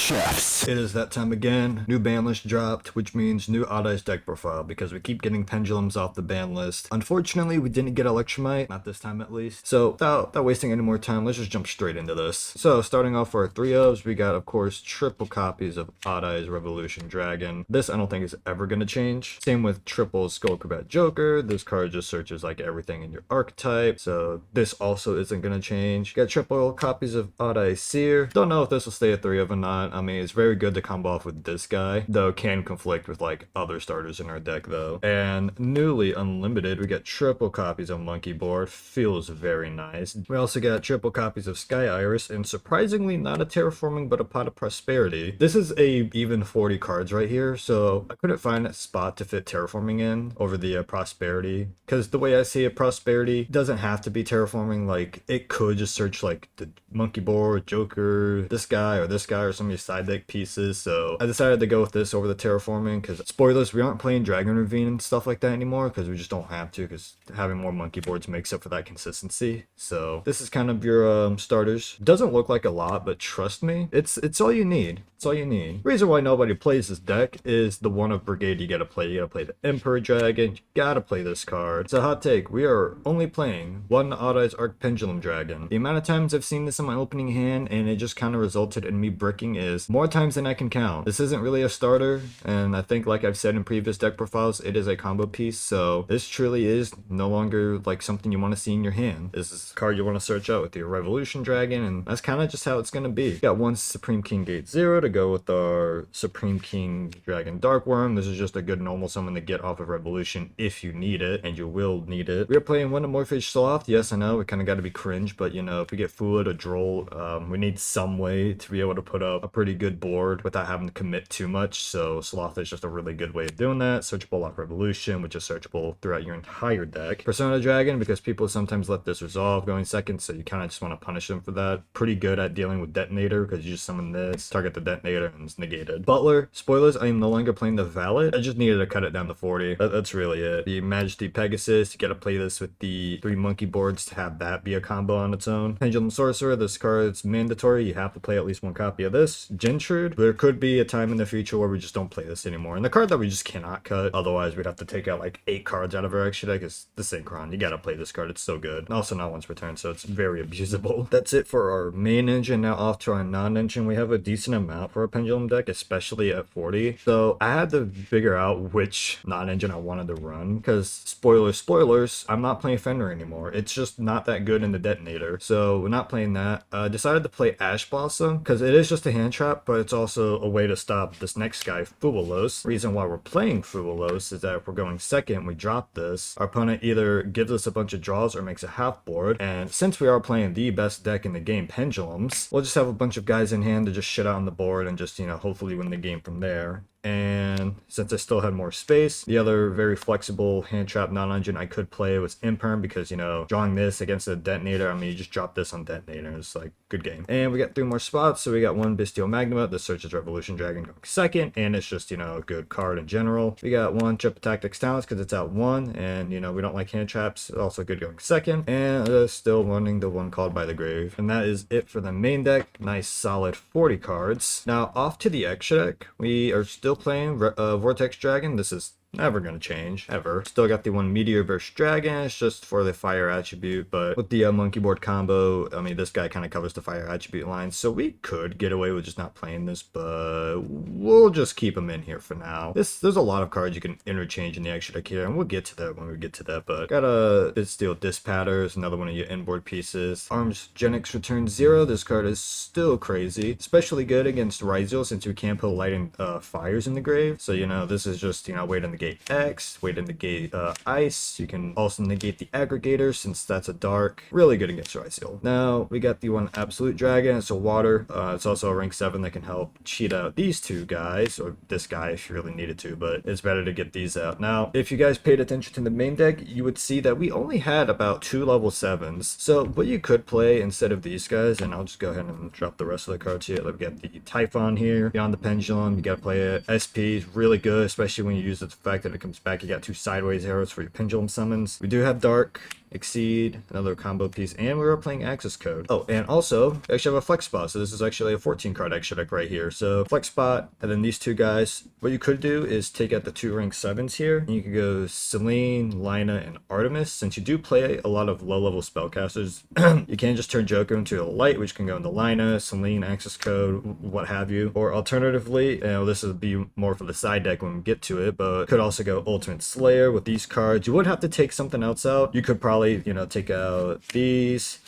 chefs. It is that time again. New ban list dropped, which means new Odd Eyes deck profile because we keep getting pendulums off the ban list. Unfortunately, we didn't get Electromite, not this time at least. So without wasting any more time, let's just jump straight into this. So starting off for our 3-ofs, we got of course triple copies of Odd Eyes Revolution Dragon. This I don't think is ever gonna change. Same with triple Skull Combat Joker. This card just searches like everything in your archetype. So this also isn't gonna change. Got triple copies of Odd Eyes Seer. Don't know if this will stay a 3-of or not. I mean, it's very good to combo off with this guy, though can conflict with like other starters in our deck though. And newly unlimited, we got triple copies of Monkey Board. Feels very nice. We also got triple copies of Sky Iris, and surprisingly not a Terraforming but a Pot of Prosperity. This is a even 40 cards right here, so I couldn't find a spot to fit Terraforming in over the Prosperity, because the way I see it, Prosperity doesn't have to be Terraforming. Like, it could just search like the Monkey Board, Joker, this guy or some of your side deck pieces. So I decided to go with this over the Terraforming, because spoilers, we aren't playing Dragon Ravine and stuff like that anymore because we just don't have to, because having more Monkey Boards makes up for that consistency. So this is kind of your starters. Doesn't look like a lot, but trust me, it's all you need. It's all you need. Reason why nobody plays this deck is the one of Brigade you gotta play. You gotta play the Emperor Dragon. You gotta play this card. It's a hot take. We are only playing one Odd Eyes Arc Pendulum Dragon. The amount of times I've seen this in my opening hand and it just kind of resulted in me bricking is more times than I can count. This isn't really a starter, and I think, like I've said in previous deck profiles, it is a combo piece. So this truly is no longer like something you want to see in your hand. This is a card you want to search out with your Revolution Dragon, and that's kind of just how it's gonna be. Got one Supreme King Gate 0 to go with our Supreme King Dragon Dark Worm. This is just a good normal summon to get off of Revolution if you need it, and you will need it. We are playing one Morphage Sloth. Yes, I know, we kind of got to be cringe, but you know, if we get Fluid or Droll, we need some way to be able to put up a pretty good board without having to commit too much. So Sloth is just a really good way of doing that. Searchable off Revolution, which is searchable throughout your entire deck. Persona Dragon, because people sometimes let this resolve going second, so you kind of just want to punish them for that. Pretty good at dealing with Detonator, because you just summon this, target the Detonator, and it's negated. Butler, spoilers, I am no longer playing the Valet. I just needed to cut it down to 40. That's really it. The Majesty Pegasus, you gotta play this with the 3 Monkey Boards to have that be a combo on its own. Pendulum Sorcerer, this card's mandatory. You have to play at least one copy of this. Gentrude, there could be a time in the future where we just don't play this anymore. And the card that we just cannot cut, otherwise we'd have to take out like 8 cards out of our extra deck, is the Synchron. You gotta play this card, it's so good. Also not once per turn, so it's very abusable. That's it for our main engine. Now off to our non-engine. We have a decent amount for a Pendulum deck, especially at 40. So I had to figure out which non-engine I wanted to run, because spoilers, I'm not playing Fender anymore. It's just not that good in the Detonator, so we're not playing that. Decided to play Ash Blossom because it is just a hand trap, but it's also a way to stop this next guy, Fubulos. Reason why we're playing Fubulos is that if we're going second, we drop this, our opponent either gives us a bunch of draws or makes a half board, and since we are playing the best deck in the game, Pendulums, we'll just have a bunch of guys in hand to just shit out on the board and just, you know, hopefully win the game from there. And since I still had more space, the other very flexible hand trap non-engine I could play was Imperm, because, you know, drawing this against a Detonator, I mean, you just drop this on Detonator, it's like, good game. And we got 3 more spots, so we got one Bestial Magma, this searches Revolution Dragon going second, and it's just, you know, a good card in general. We got one Triple Tactics Talents, because it's out 1, and, you know, we don't like hand traps, also good going second. And still running the one called By the Grave. And that is it for the main deck. Nice solid 40 cards. Now, off to the extra deck. We are still playing Vortex Dragon. This is never gonna change, ever. Still got the one Meteor Burst Dragon, it's just for the fire attribute, but with the Monkey Board combo, I mean, this guy kind of covers the fire attribute line, so we could get away with just not playing this, but we'll just keep him in here for now. There's a lot of cards you can interchange in the extra deck here, and we'll get to that when we get to that, but got a Bitsteel Dispatters, another one of your inboard pieces. Arms Genix Return 0, this card is still crazy, especially good against Ryzel since we can't put lighting fires in the grave, so, you know, this is just, you know, wait in the negate X, way to negate Ice. You can also negate the Aggregator since that's a dark. Really good against Ryseal. Now, we got the one Absolute Dragon. It's a water. It's also a rank 7 that can help cheat out these 2 guys, or this guy if you really needed to, but it's better to get these out. Now, if you guys paid attention to the main deck, you would see that we only had about 2 level 7s. So, what you could play instead of these guys, and I'll just go ahead and drop the rest of the cards here. We've got the Typhon here, Beyond the Pendulum. You gotta play it. SP is really good, especially when you use its effect fact that it comes back. You got 2 sideways arrows for your pendulum summons. We do have Dark, Exceed, another combo piece, and we were playing Access Code. Oh, and also, we actually have a Flex Spot, so this is actually a 14 card extra deck right here. So Flex Spot, and then these 2 guys. What you could do is take out the 2 rank 7s here, and you could go Selene, Lina, and Artemis. Since you do play a lot of low-level spellcasters, you can just turn Joker into a light, which can go into Lina, Selene, Access Code, what have you. Or alternatively, this would be more for the side deck when we get to it, but could also go Ultimate Slayer with these cards. You would have to take something else out. You could probably, take out these,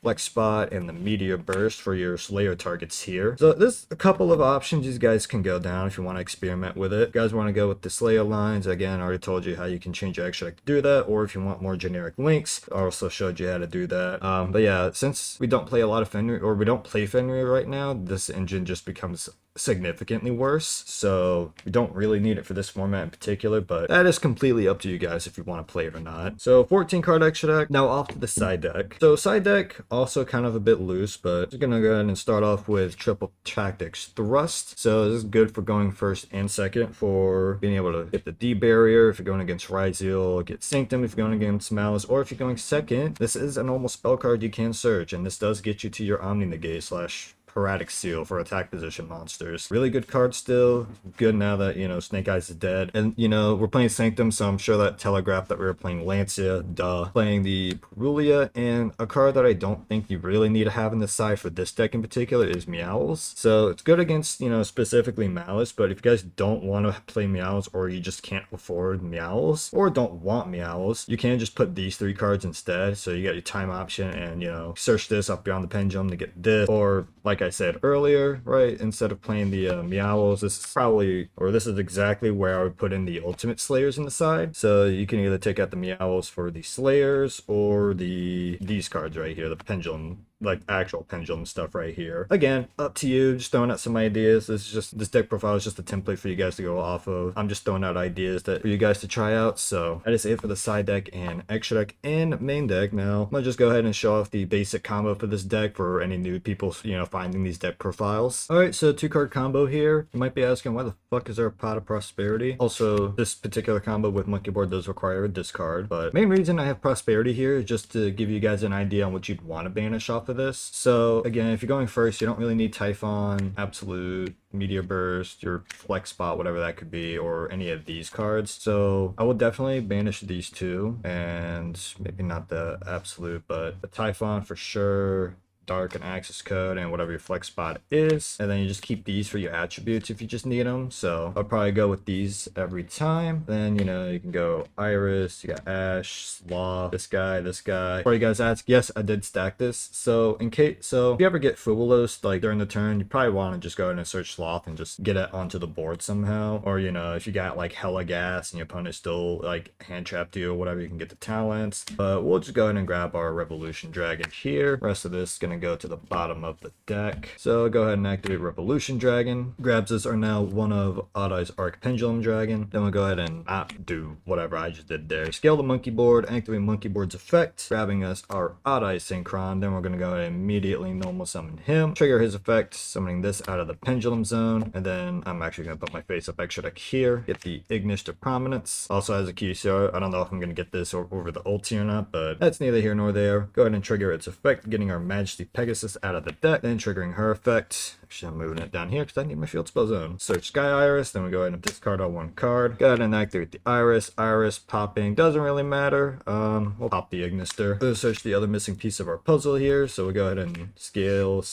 Flex Spot, and the Meteor Burst for your Slayer targets here. So there's a couple of options you guys can go down if you want to experiment with it. If you guys want to go with the Slayer lines, again, I already told you how you can change your extra deck to do that, or if you want more generic links, I also showed you how to do that. But yeah, since we don't play a lot of Fenrir, or we don't play Fenrir right now, this engine just becomes significantly worse, so we don't really need it for this format in particular, but that is completely up to you guys if you want to play it or not. So 14 card extra deck. Now off to the side deck. So side deck also kind of a bit loose, but we're gonna go ahead and start off with Triple Tactics Thrust. So this is good for going first and second for being able to hit the D barrier if you're going against Ryzeal, get Sanctum if you're going against Malice, or if you're going second, this is a normal spell card you can search, and this does get you to your Omni Negate / Sporadic Seal for attack position monsters. Really good card still. Good now that, Snake Eyes is dead. And, we're playing Sanctum, so I'm sure that telegraphed that we were playing Lancia, duh. Playing the Perulia, and a card that I don't think you really need to have in the side for this deck in particular is Meowls. So it's good against, specifically Malice, but if you guys don't want to play Meowls, or you just can't afford Meowls, or don't want Meowls, you can just put these 3 cards instead. So you got your time option and, search this up beyond the pendulum to get this, or like I said earlier, right, instead of playing the Meowls, this is exactly where I would put in the Ultimate Slayers in the side. So you can either take out the Meowls for the Slayers or these cards right here, the Pendulum, like actual pendulum stuff right here. Again, up to you, just throwing out some ideas. This deck profile is just a template for you guys to go off of. I'm just throwing out ideas for you guys to try out. So that is it for the side deck and extra deck and main deck. Now I'm gonna just go ahead and show off the basic combo for this deck for any new people finding these deck profiles. All right, so 2-card combo here. You might be asking, why the fuck is there a Pot of Prosperity? Also, this particular combo with Monkey Board does require a discard, but main reason I have Prosperity here is just to give you guys an idea on what you'd want to banish off of this. So again, if you're going first, you don't really need Typhon, Absolute, Meteor Burst, your Flex Spot, whatever that could be, or any of these cards. So I will definitely banish these 2, and maybe not the Absolute, but the Typhon for sure, Dark and Access Code, and whatever your Flex Spot is, and then you just keep these for your attributes if you just need them. So I'll probably go with these every time. Then you can go Iris, you got Ash, Sloth, this guy. Before you guys ask, yes, I did stack this. So if you ever get Fubulos like during the turn, you probably want to just go ahead and search Sloth and just get it onto the board somehow. Or if you got like hella gas and your opponent still like hand trapped you or whatever, you can get the talents. But we'll just go ahead and grab our Revolution Dragon here. Rest of this is gonna go to the bottom of the deck. So go ahead and activate Revolution Dragon. Grabs us are now one of Odd-Eye's Arc Pendulum Dragon. Then we'll go ahead and not do whatever I just did there. Scale the Monkey Board, activate Monkey Board's effect, grabbing us our Odd-Eye Synchron. Then we're going to go ahead and immediately normal summon him, trigger his effect, summoning this out of the Pendulum Zone. And then I'm actually going to put my face up extra deck here, get the Ignis to Prominence. Also has a QCR. I don't know if I'm going to get this over the ulti or not, but that's neither here nor there. Go ahead and trigger its effect, getting our Majesty Pegasus out of the deck, then triggering her effect. Actually, I'm moving it down here because I need my field spell zone. Search Sky Iris, then we go ahead and discard our 1 card. Go ahead and activate the Iris. Iris popping doesn't really matter. We'll pop the Ignister. We'll search the other missing piece of our puzzle here, so we'll go ahead and scale.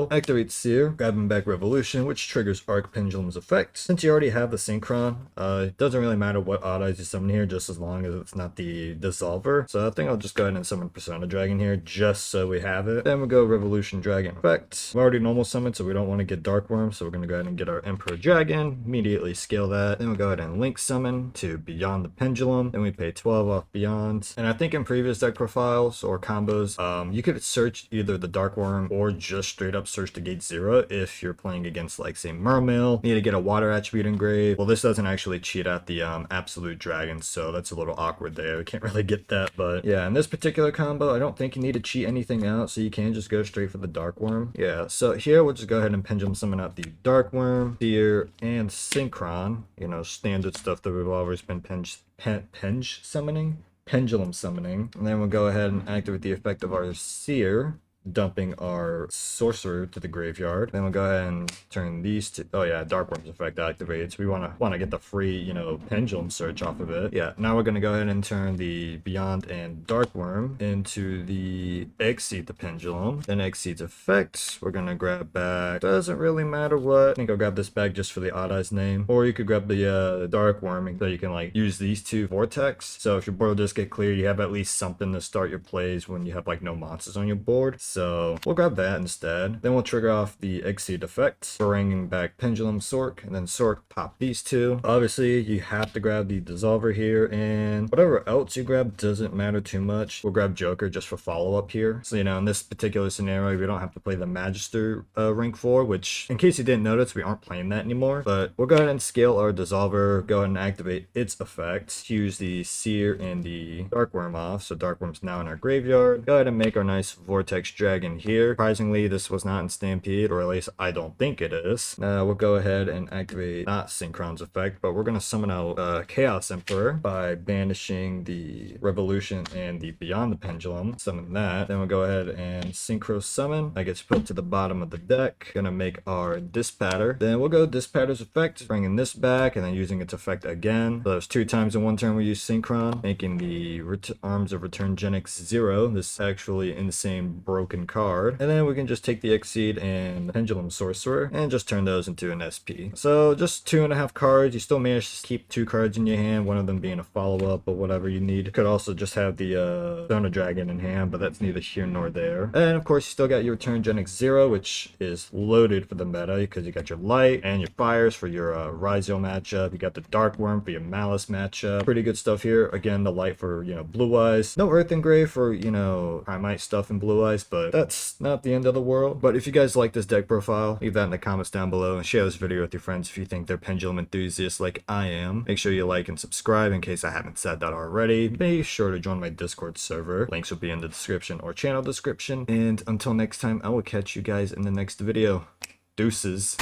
Activate Seer, grabbing back Revolution, which triggers Arc Pendulum's effect. Since you already have the Synchron, it doesn't really matter what Odd Eyes you summon here, just as long as it's not the Dissolver. So I think I'll just go ahead and summon Persona Dragon here, just so we have it. Then we'll go Revolution Dragon effect. We've already normal summoned, so we don't want to get Dark Worm, so we're going to go ahead and get our Emperor Dragon, immediately scale that. Then we'll go ahead and link summon to Beyond the Pendulum. Then we pay 12 off Beyond. And I think in previous deck profiles or combos, you could search either the Dark Worm or just straight up search the Gate 0 if you're playing against, like, say, Mermail. Need to get a water attribute engraved. Well, this doesn't actually cheat out the Absolute Dragon, so that's a little awkward there. We can't really get that, but yeah, in this particular combo, I don't think you need to cheat anything out, so you can just go straight for the Dark Worm. Yeah, so here we'll just go ahead ahead and pendulum summon out the Dark Worm, Seer, and Synchron. You know, standard stuff that we've always been pendulum summoning. And then we'll go ahead and activate the effect of our Seer, dumping our sorcerer to the graveyard. Then we'll go ahead and turn these to, oh yeah, Dark Worm's effect activates. We want to get the free, you know, pendulum search off of it. Yeah, now we're going to go ahead and turn the Beyond and Dark Worm into the Exceed the Pendulum. Then Exceed's effect, we're going to grab back, doesn't really matter what. I think I'll grab this back just for the Odd Eyes name. Or you could grab the Dark Worm so you can like use these two Vortex. So if your board does get clear, you have at least something to start your plays when you have like no monsters on your board. So we'll grab that instead. Then we'll trigger off the Exceed effect, bringing back Pendulum Sork, and then Sork pop these two. Obviously, you have to grab the Dissolver here, and whatever else you grab doesn't matter too much. We'll grab Joker just for follow-up here. So, you know, in this particular scenario, we don't have to play the Magister rank 4, which, in case you didn't notice, we aren't playing that anymore. But we'll go ahead and scale our Dissolver, go ahead and activate its effect, use the Seer and the Dark Worm off. So Dark Worm's now in our graveyard. Go ahead and make our nice Vortex Dragon here. Surprisingly, this was not in Stampede, or at least I don't think it is. We'll go ahead and activate not Synchron's effect, but we're going to summon out Chaos Emperor by banishing the Revolution and the Beyond the Pendulum. Summon that. Then we'll go ahead and Synchro Summon. That gets put to the bottom of the deck. Gonna make our Dispatter. Then we'll go Dispatter's effect, bringing this back, and then using its effect again. So there's 2 times in one turn we use Synchron, making the Arms of Return Genix 0. This is actually insane broken card. And then we can just take the Exceed and Pendulum Sorcerer and just turn those into an SP. So just 2.5 cards. You still manage to keep 2 cards in your hand, one of them being a follow-up or whatever you need. You could also just have the Stone of Dragon in hand, but that's neither here nor there. And of course, you still got your Return Genix 0, which is loaded for the meta because you got your Light and your Fires for your Rizio matchup. You got the Dark Worm for your Malice matchup. Pretty good stuff here. Again, the Light for, you know, Blue Eyes. No Earth Engrave for, you know, Primite stuff in Blue Eyes, but that's not the end of the world. But if you guys like this deck profile, leave that in the comments down below and share this video with your friends if you think they're pendulum enthusiasts like I am. Make sure you like and subscribe in case I haven't said that already. Be sure to join my Discord server. Links will be in the description or channel description. And until next time, I will catch you guys in the next video. Deuces.